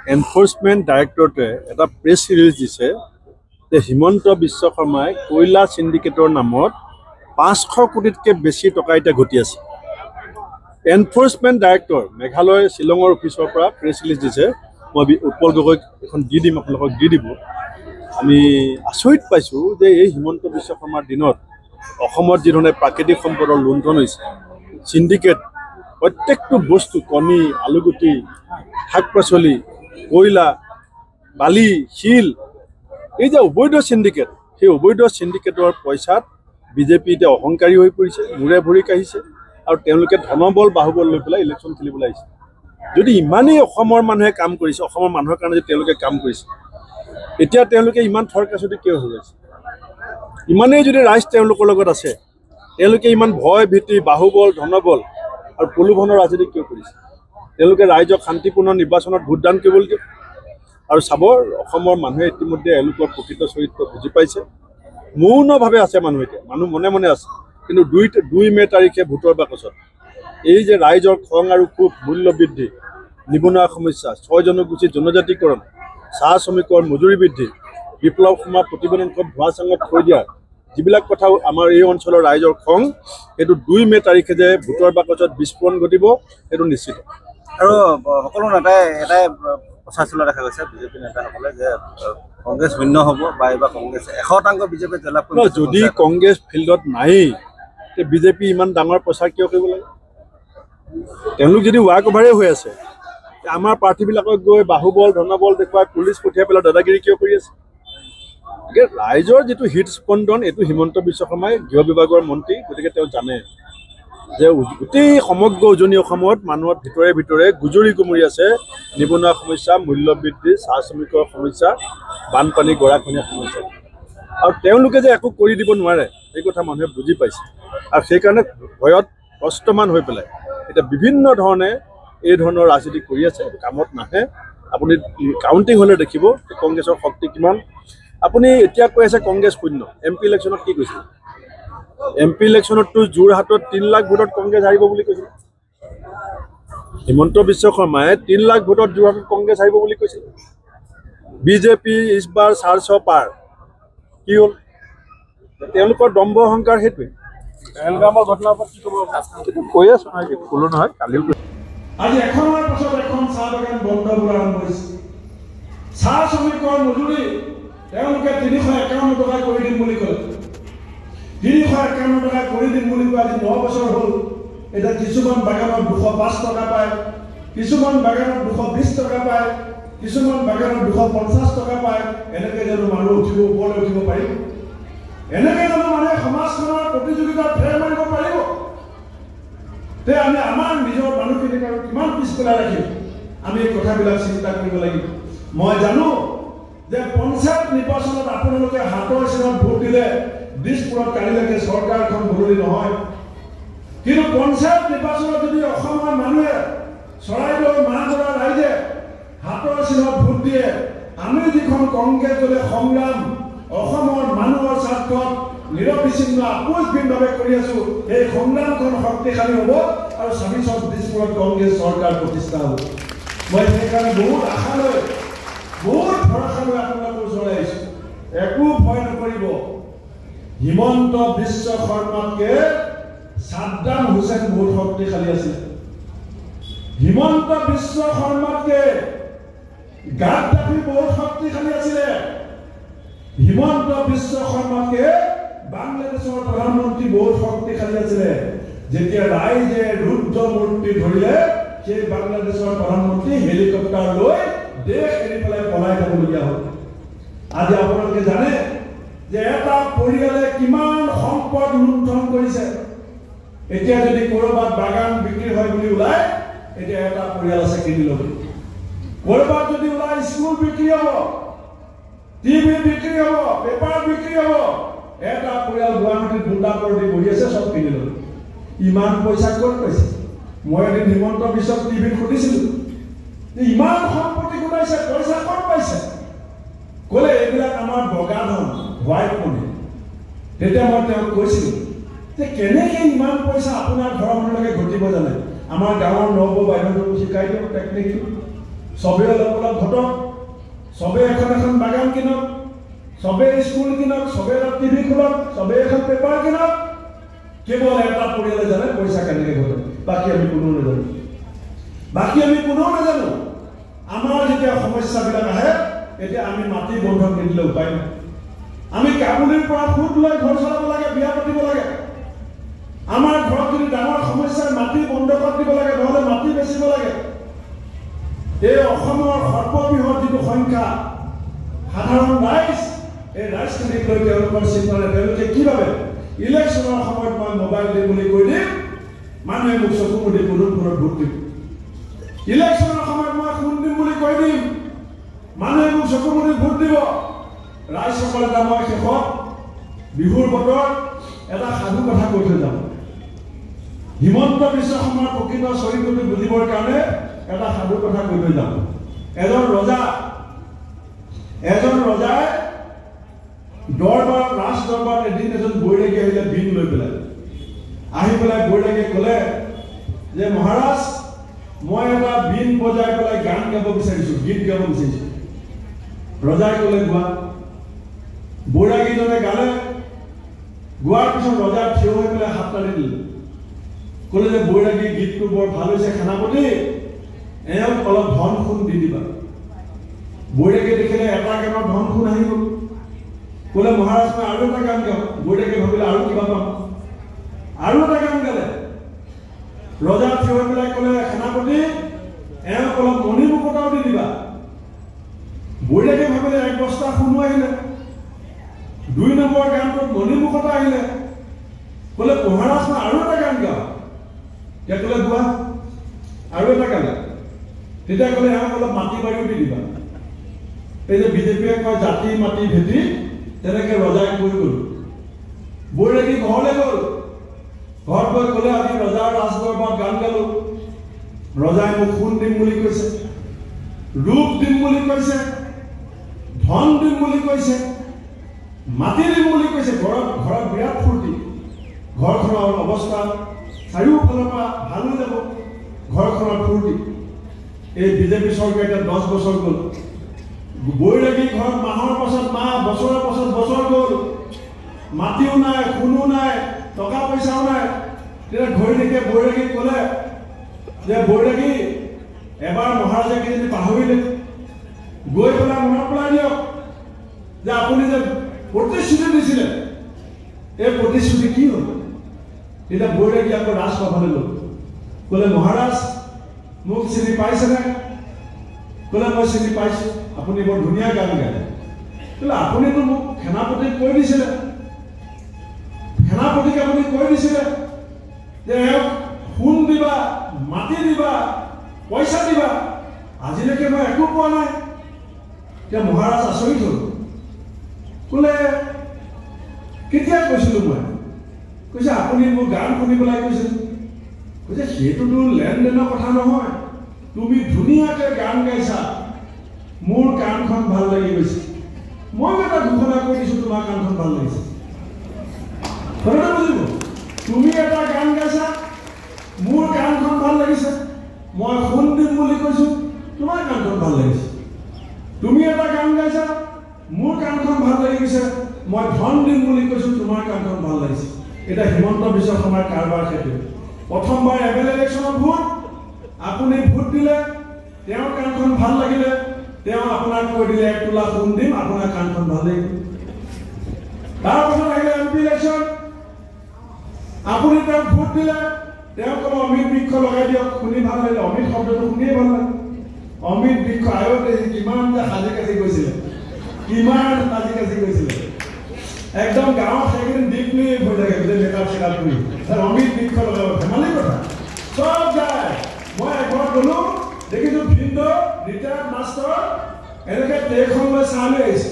Enforcement ডাইৰেক্টৰেটে এটা press release দিছে যে হিমন্ত বিশ্ব শৰ্মাই কয়লা সিন্ডিকেটৰ নামত 500 কোটিতকৈ বেছি টকা এতিয়া ঘটি আছে। এনফোৰ্সমেন্ট ডাইৰেক্টৰ মেঘালয় শ্বিলঙৰ অফিচৰ পৰা প্ৰেছ ৰিলিজ দিছে। মই উৎপল গগৈক এখন দি দিম, আপোনালোকক দি দিব। আমি আচৰিত পাইছোঁ যে এই হিমন্ত বিশ্ব শৰ্মাৰ দিনত অসমত যিধৰণে প্ৰাকৃতিক সম্পদৰ লুণ্ঠন হৈছে, সিন্ডিকেট প্ৰত্যেকটো বস্তু কণী, আলুগুটি, শাক পাচলি, কয়লা, বালি, শিল, এই যে অবৈধ সিন্ডিকেট, সেই অবৈধ সিন্ডিকেটৰ পইচাত বিজেপি এতিয়া অহংকাৰী হৈ পৰিছে, মূৰে ভৰি কাঢ়িছে আৰু তেওঁলোকে ধনবল বাহুবল লৈ পেলাই ইলেকশ্যন খেলিবলৈ আহিছে। যদি ইমানেই অসমৰ মানুহে কাম কৰিছে, অসমৰ মানুহৰ কাৰণে যদি তেওঁলোকে কাম কৰিছে, এতিয়া তেওঁলোকে ইমান থৰকাচুটি কিয় হৈ গৈছে? ইমানেই যদি ৰাইজ তেওঁলোকৰ লগত আছে, তেওঁলোকে ইমান ভয় ভীতি, বাহুবল, ধনবল আৰু প্ৰলোভনৰ ৰাজনীতি কিয় কৰিছে? তেওঁলোকে ৰাইজক শান্তিপূৰ্ণ নিৰ্বাচনত ভোটদান কৰিবলৈ দিয়ক। আৰু চাব, অসমৰ মানুহে ইতিমধ্যে এওঁলোকৰ প্ৰকৃত চৰিত্ৰ বুজি পাইছে। মৌনভাৱে আছে মানুহ, এতিয়া মানুহ মনে মনে আছে। কিন্তু 2 মে তাৰিখে ভোটৰ বাকচত এই যে ৰাইজৰ খং আৰু ক্ষোভ, মূল্য বৃদ্ধি, নিবনুৱা সমস্যা, 6 জনগোষ্ঠীৰ জনজাতিকৰণ, চাহ শ্ৰমিকৰ মজুৰি বৃদ্ধি, বিপ্লৱ সমাজ প্ৰতিবেদনখন ধোঁৱা চাঙত থৈ দিয়া, যিবিলাক কথা আমাৰ এই অঞ্চলৰ ৰাইজৰ খং, সেইটো 2 মে তাৰিখে যে ভোটৰ বাকচত বিস্ফোৰণ ঘটিব, সেইটো নিশ্চিত। আৰু সকলো নেতাই এটাই প্ৰচাৰ চলোৱা দেখা গৈছে, বিজেপি নেতাসকলে, যে কংগ্ৰেছ শূন্য হ'ব বা এইবাৰ কংগ্ৰেছ 100% বিজেপি জয়লাভ কৰিব। যদি কংগ্ৰেছ ফিল্ডত নায়েই, তে বিজেপি ইমান ডাঙৰ প্ৰচাৰ কিয় কৰিব লাগে? তেওঁলোক যদি ৱাক অভাৰে হৈ আছে, আমাৰ প্ৰাৰ্থীবিলাকক গৈ বাহুবল, ধনবল দেখুৱাই পুলিচ পঠিয়াই পেলাই দাদাগিৰি কিয় কৰি আছে? গতিকে ৰাইজৰ যিটো হৃদস্পন্দন, এইটো হিমন্ত বিশ্ব শৰ্মাই গৃহ বিভাগৰ মন্ত্ৰী, গতিকে তেওঁ জানে যে গোটেই সমগ্ৰ উজনি অসমত মানুহৰ ভিতৰে ভিতৰে গুজৰি গুমৰি আছে নিবনুৱা সমস্যা, মূল্য বৃদ্ধি, চাহ শ্ৰমিকৰ সমস্যা, বানপানী, গৰাখহনীয়া সমস্যা। আৰু তেওঁলোকে যে একো কৰি দিব নোৱাৰে, এই কথা মানুহে বুজি পাইছে। আৰু সেইকাৰণে ভয়ত ত্ৰস্তমান হৈ পেলাই এতিয়া বিভিন্ন ধৰণে এই ধৰণৰ ৰাজনীতি কৰি আছে, কামত নাহে। আপুনি কাউণ্টিং হ'লে দেখিব কংগ্ৰেছৰ শক্তি কিমান। আপুনি এতিয়া কৈ আছে কংগ্ৰেছ শূন্য, MP ইলেকশ্যনত কি কৈছিল? MP ইলেকশ্যনততো যোৰহাটত 3 লাখ ভোটত কংগ্ৰেছ হাৰিব বুলি কৈছিল। হিমন্ত বিশ্ব শৰ্মাই 3 লাখ ভোটত যোৰহাটত কংগ্ৰেছ হাৰিব বুলি কৈছিল। বিজেপি ইছবাৰ 400 পাৰ, কি হ'ল? তেওঁলোকৰ দম্ভ অহংকাৰ সেইটোৱে। এলগামৰ ঘটনাৰ ওপৰত কি ক'ব? কৈ আছো নহয়, ক'লো নহয়, কালিও কৈছো। আজি এখনৰ পাছত এখন চাহ বাগান বন্ধ হোৱা আৰম্ভ হৈছে। চাহ শ্ৰমিকৰ মজুৰি তেওঁলোকে 351 টকা কৰি দিম বুলি ক'লে। 351 টকা কৰি দিম বুলি কোৱা আজি 9 বছৰ হ'ল। এতিয়া কিছুমান বাগানত 205 টকা পায়, কিছুমান বাগানত 220 টকা পায়, কিছুমান বাগানত 250 টকা পায়। এনেকৈ জানো মানুহ ওপৰলৈ উঠিব পাৰিব? এনেকৈ জানো মানুহে সমাজখনৰ প্ৰতিযোগিতাত ফেৰ মাৰিব পাৰিব? তে আমি আমাৰ নিজৰ মানুহখিনিক আৰু কিমান পিছ পেলাই ৰাখিম? আমি এই কথাবিলাক চিন্তা কৰিব লাগিব। মই জানো যে পঞ্চায়ত নিৰ্বাচনত আপোনালোকে হাতৰ চিনত ভোট দিলে দিছপুৰত কালিলৈকে চৰকাৰখন বদলি নহয়। কিন্তু পঞ্চায়ত নিৰ্বাচনত যদি অসমৰ মানুহে, চৰাইদেউ মাহগড়া ৰাইজে হাতৰ চিনত ভোট দিয়ে, আমি যিখন কংগ্ৰেছ দলে সংগ্ৰাম অসমৰ মানুহৰ স্বাৰ্থত নিৰবিচ্ছিন্ন আপোচহীনভাৱে কৰি আছো, এই সংগ্ৰামখন শক্তিশালী হ'ব আৰু 26 দিছপুৰত কংগ্ৰেছ চৰকাৰ প্ৰতিষ্ঠা হ'ব। মই সেইকাৰণে বহুত আশা লৈ, বহুত ভৰসা লৈ আপোনালোকৰ ওচৰলৈ আহিছোঁ। একো ভয় নকৰিব। হিমন্ত বিশ্ব শৰ্মাতকে সাদ্দাম হুছেইন বহুত শক্তিশালী আছিল। হিমন্ত বিশ্ব শৰ্মাতকে গাদ্দাফি বহুত শক্তিশালী আছিলে। হিমন্ত বিশ্ব শৰ্মাকে বাংলাদেশৰ প্ৰধানমন্ত্ৰী বহুত শক্তিশালী আছিলে। যেতিয়া ৰাইজে ৰুদ্ৰ মূৰ্তি ধৰিলে, সেই বাংলাদেশৰ প্ৰধানমন্ত্ৰী হেলিকপ্টাৰ লৈ দেশ এৰি পেলাই পলাই যাবলগীয়া হ'ল। আজি আপোনালোকে জানে যে এটা পৰিয়ালে কিমান সম্পদ লুণ্ঠন কৰিছে। এতিয়া যদি ক'ৰবাত বাগান বিক্ৰী হয় বুলি ওলায়, এতিয়া এটা পৰিয়াল আছে কিনি ল'ব। ক'ৰবাত যদি ওলায় স্কুল বিক্ৰী হ'ব, টিভি বিক্ৰী হ'ব, পেপাৰ বিক্ৰী হ'ব, এটা পৰিয়াল গুৱাহাটীত দুটাকৰ দি বহি আছে, চব কিনি ল'ব। ইমান পইচা ক'ত পাইছে? মই এদিন হিমন্ত বিশ্বক টিভিত সুধিছিলোঁ, ইমান সম্পত্তি গোটাইছে, পইচা ক'ত পাইছে? ক'লে এইবিলাক আমাৰ বগা ধন, হোৱাইট মানি। তেতিয়া মই তেওঁক কৈছিলোঁ যে কেনেকৈ ইমান পইচা আপোনাৰ ঘৰৰ মানুহলৈকে ঘটিব জানে? আমাৰ গাঁৱৰ নব বাইদেউক শিকাই দিয়ক টেকনিকটো। চবেই অলপ অলপ ঘটক, চবেই এখন এখন বাগান কিনক, চবেই স্কুল কিনক, চবেই অলপ টিভি খোলক, চবেই এখন পেপাৰ কিনক। কেৱল এটা পৰিয়ালে জানে পইচা কেনেকৈ ঘটে, বাকী আমি কোনেও নাজানো। আমাৰ যেতিয়া সমস্যাবিলাক আহে, এতিয়া আমি মাটি বন্ধক নিদিলে উপায় নাই। আমি কাবুলীৰ পৰা সুদ লৈ ঘৰ চলাব লাগে, বিয়া পাতিব লাগে। আমাৰ ঘৰত যদি ডাঙৰ সমস্যাৰ মাটি বন্ধকত দিব লাগে, নহ'লে মাটি বেচিব লাগে। এই অসমৰ সৰ্ববৃহৎ যিটো সংখ্যা সাধাৰণ ৰাইজ, এই ৰাইজখিনিক লৈ তেওঁলোকৰ চিন্তাৰে তেওঁলোকে কি ভাবে, ইলেকশ্যনৰ সময়ত মই মোবাইল দিম বুলি কৈ দিম, মানুহে মোক চকু মুদি পদুম ফুলত ভোট দিব। ইলেকশ্যনৰ সময়ত মই সোণ দিম বুলি কৈ দিম, মানুহে মোক চকু মুদি ভোট দিব। ৰাইজসকলে এটা মই শেষত বিহুৰ বতৰত এটা সাধু কথা কৈ থৈ যাম। হিমন্ত বিশ্ব শৰ্মাৰ প্ৰকৃত চৰিত্ৰটো বুজিবৰ কাৰণে এটা সাধু কথা কৈ থৈ যাম। এজন ৰজাই দৰবাৰত, ৰাজ দৰবাৰত এদিন এজন বৈৰাগী আহিলে বীণ লৈ পেলাই। আহি পেলাই বৈৰাগীয়ে ক'লে যে মহাৰাজ, মই এটা বীণ বজাই পেলাই গান গাব বিচাৰিছোঁ, গীত গাব বিচাৰিছোঁ। ৰজাই ক'লে গোৱা। বৈৰাগীজনে গালে। গোৱাৰ পিছত ৰজা থিয় হৈ পেলাই হাত তালি দিলে। ক'লে যে বৈৰাগী গীতটো বৰ ভাল হৈছে, সেনাপতি এওঁক অলপ ধন সোণ দি দিবা। বৈৰাগীয়ে দেখিলে এটা গানত ধন সোণ আহি গ'ল। ক'লে মহাৰাজ, মই আৰু এটা গান গাওঁ। বৈৰাগীয়ে ভাবিলে আৰু কিবা পাম, আৰু এটা গান গালে। ৰজা থিয় হৈ পেলাই ক'লে সেনাপতি এওঁক অলপ মণি মুকুতাও দি দিবা। বৈৰাগীয়ে ভাবিলে এক বস্তা সোণো আহিলে। 2 নম্বৰ গানটোত মণি মুকুতা আহিলে। ক'লে মহাৰাজ, মই আৰু এটা গান গাওঁ। তেতিয়া ক'লে গোৱা। আৰু এটা গালে। তেতিয়া ক'লে এওঁক অলপ মাটি বাৰীও দি দিবা। এই যে বিজেপিয়ে কয় জাতি মাটি ভেটি, তেনেকৈ ৰজাই কৈ গ'ল। বৈৰাগী ঘৰলৈ গ'ল। ঘৰত গৈ ক'লে আজি ৰজাৰ ৰাজদৰবাৰত গান গালো। ৰজাই মোক সোণ দিম বুলি কৈছে, ৰূপ দিম বুলি কৈছে, ধন দিম বুলি কৈছে, মাটি দিম বুলি কৈছে। ঘৰত বিৰাট ফূৰ্তি। ঘৰখনৰ অৱস্থা চাৰিওফালৰ পৰা ভাল হৈ যাব, ঘৰখনৰ ফূৰ্তি। এই বিজেপি চৰকাৰ এতিয়া 10 বছৰ গ'ল। বৈৰাগী ঘৰত মাহৰ পাছত মাহ, বছৰৰ পাছত বছৰ গ'ল। মাটিও নাই, সোণো নাই, টকা পইচাও নাই। তেতিয়া ঘড়ী দেখে বৈৰাগীক ক'লে যে বৈৰাগী, এবাৰ মহাৰাজে কিজানি পাহৰিলে, গৈ পেলাই মনত পেলাই দিয়ক যে আপুনি যে প্ৰতিশ্ৰুতি দিছিলে, এই প্ৰতিশ্ৰুতি কি হ'ল। তেতিয়া বৈৰাগী আকৌ ৰাজসভালৈ গ'ল। ক'লে মহাৰাজ, মোক চিনি পাইছেনে? ক'লে মই চিনি পাইছোঁ, আপুনি বৰ ধুনীয়া গান গায়। ক'লে আপুনিতো মোক সেনাপতিক কৈ দিছিলে, সেনাপতিক আপুনি কৈ দিছিলে যে এওঁক সোণ দিবা, মাটি দিবা, পইচা দিবা। আজিলৈকে মই একো পোৱা নাই। এতিয়া মহাৰাজ আচৰিত হ'ল। ক'লে কেতিয়া কৈছিলোঁ মই? কৈছে আপুনি মোক গান শুনি পেলাই কৈছিল। কৈছে সেইটোতো লেনদেনৰ কথা নহয়, তুমি ধুনীয়াকৈ গান গাইছা, মোৰ কাণখন ভাল লাগি গৈছে, মই এটা ঘোষণা কৰি দিছোঁ তোমাৰ কাণখন ভাল লাগিছে। কথাটো বুজিব, তুমি এটা গান গাইছা, মোৰ কাণখন ভাল লাগিছে, মই সোণ দিম বুলি কৈছোঁ, তোমাৰ কাণখন ভাল লাগিছে। তুমি এটা গান গাইছা, মোৰ কাণখন ভাল লাগি গৈছে, মই ধন দিম বুলি কৈছোঁ, তোমাৰ কাণখন ভাল লাগিছে। এটা হিমন্ত বিশ্ব শৰ্মাৰ কাৰবাৰ সেইটো। প্ৰথমবাৰ এমএলএ ইলেকশ্যনত ভোট, আপুনি ভোট দিলে, তেওঁৰ কাণখন ভাল লাগিলে, তেওঁ আপোনাক কৈ দিলে 1 তোলা সোণ দিম, আপোনাৰ কাণখন ভাল লাগিব। তাৰপাছত আহিলে MP ইলেকশ্যন, আপুনি তেওঁক ভোট দিলে, তেওঁ ক'ব অমিত বৃক্ষ লগাই দিয়ক, শুনি ভাল লাগিলে। অমিত শব্দটো শুনিয়ে ভাল লাগে। অমিত বৃক্ষ আগতে কিমান যে সাজি কাজি গৈছিলে, কিমান সাজি কাজি গৈছিলে, একদম গাঁৱত সেইকেইদিন ডিপলি হৈ থাকে, গোটেই মেকআপ চেকআপ কৰি অমিত বৃক্ষ লগাব, ধেমালি কথা। চব যায়। মই এঘৰত গ'লো, দেখিছোঁ ভিনদেউ ৰিটায়াৰ্ড মাষ্টৰ এনেকৈ ট্ৰেখন লৈ চাহ লৈ আহিছে।